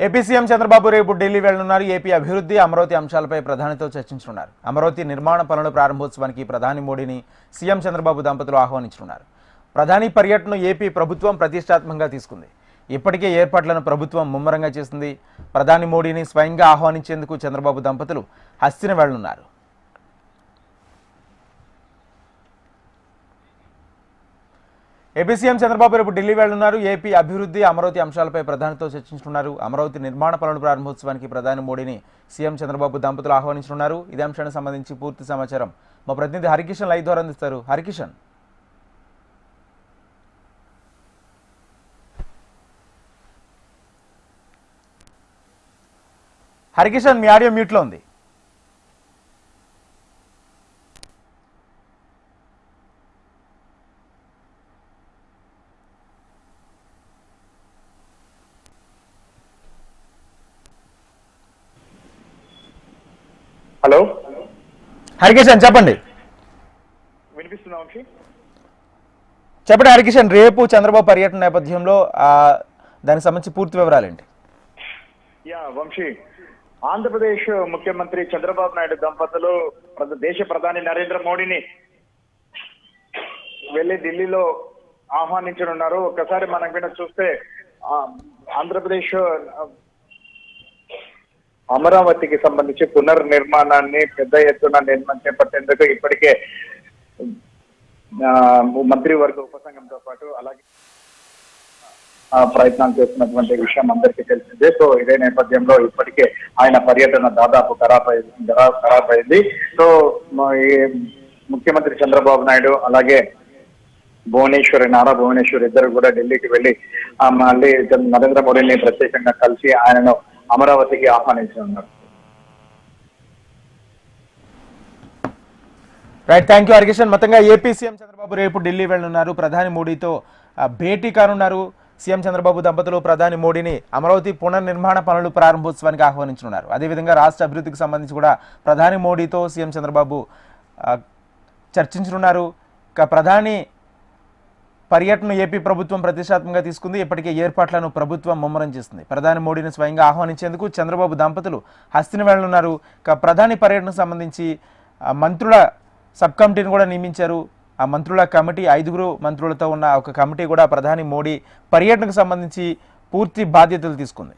AP CM Chandrababu రేపు Delhi వెళ్లనున్నారు. AP అభివృద్ధి, అమరావతి అంశాలపై ప్రధానితో చర్చించనున్నారు. అమరావతి నిర్మాణ పనుల ప్రారంభోత్సవానికి ప్రధాని మోడీని సీఎం చంద్రబాబు దంపతులు ఆహ్వానించనున్నారు. ప్రధాని పర్యటనను ఏపీ ప్రభుత్వం ప్రతిష్టాత్మకంగా తీసుకుంది. ఇప్పటికే ఏర్పాట్లను ప్రభుత్వం ముమ్మరంగా చేసింది. ప్రధాని మోడీని స్వయంగా ఆహ్వానించేందుకు చంద్రబాబు దంపతులు హస్తిన వెళ్లనున్నారు. ఏపీ సీఎం చంద్రబాబు రేపు ఢిల్లీ వెళ్లనున్నారు. ఏపీ అభివృద్ధి, అమరావతి అంశాలపై ప్రధానితో చర్చించనున్నారు. అమరావతి నిర్మాణ పనుల ప్రారంభోత్సవానికి ప్రధాని మోడీని సీఎం చంద్రబాబు దంపతులు ఆహ్వానించనున్నారు. ఇదే అంశానికి సంబంధించి పూర్తి సమాచారం మా ప్రతినిధి హరికిషన్ లైవ్ ద్వారా అందిస్తారు. హరికిషన్, మీ ఆడియో మ్యూట్లో ఉంది. హలో హరికిషన్, చెప్పండి. వినిపిస్తున్నా వంశీ? చెప్పండి హరికిషన్, రేపు చంద్రబాబు పర్యటన నేపథ్యంలో దానికి సంబంధించి పూర్తి వివరాలు ఏంటి? వంశీ, ఆంధ్రప్రదేశ్ ముఖ్యమంత్రి చంద్రబాబు నాయుడు దంపతులు దేశ ప్రధాని నరేంద్ర మోడీని వెళ్లి ఢిల్లీలో ఆహ్వానించనున్నారు. ఒక్కసారి మనం కూడా చూస్తే ఆంధ్రప్రదేశ్ అమరావతికి సంబంధించి పునర్నిర్మాణాన్ని పెద్ద ఎత్తున చేపట్టేందుకు ఇప్పటికే మంత్రివర్గ ఉపసంఘంతో పాటు అలాగే ప్రయత్నాలు చేస్తున్నటువంటి విషయం అందరికీ తెలిసిందే. సో ఇదే నేపథ్యంలో ఇప్పటికే ఆయన పర్యటన దాదాపు ఖరాబైంది. సో ముఖ్యమంత్రి చంద్రబాబు నాయుడు అలాగే నారా భువనేశ్వర్ ఇద్దరు కూడా ఢిల్లీకి వెళ్లి మళ్ళీ నరేంద్ర మోడీని ప్రత్యేకంగా కలిసి ఆయనను అమరావతికి ఆహ్వానించనున్నారు. Right, thank you Harikishan. మొత్తంగా ఏపీ సీఎం చంద్రబాబు రేపు ఢిల్లీ వెళ్లనున్నారు. ప్రధాని మోడీతో భేటీ కానున్నారు. సీఎం చంద్రబాబు దంపతులు ప్రధాని మోడీని అమరావతి పునర్నిర్మాణ పనులు ప్రారంభోత్సవానికి ఆహ్వానించనున్నారు. అదేవిధంగా రాష్ట్ర అభివృద్ధికి సంబంధించి కూడా ప్రధాని మోడీతో సీఎం చంద్రబాబు చర్చించనున్నారు. ప్రధాని పర్యటన ఏపీ ప్రభుత్వం ప్రతిష్టాత్మకంగా తీసుకుంది. ఇప్పటికే ఏర్పాట్లను ప్రభుత్వం ముమ్మరం చేస్తుంది. ప్రధాని మోడీని స్వయంగా ఆహ్వానించేందుకు చంద్రబాబు దంపతులు హస్తిన వెళ్లనున్నారు. ప్రధాని పర్యటనకు సంబంధించి మంత్రుల సబ్ కమిటీని కూడా నియమించారు. ఆ మంత్రుల కమిటీ 5 మంత్రులతో ఉన్న ఒక కమిటీ కూడా ప్రధాని మోడీ పర్యటనకు సంబంధించి పూర్తి బాధ్యతలు తీసుకుంది.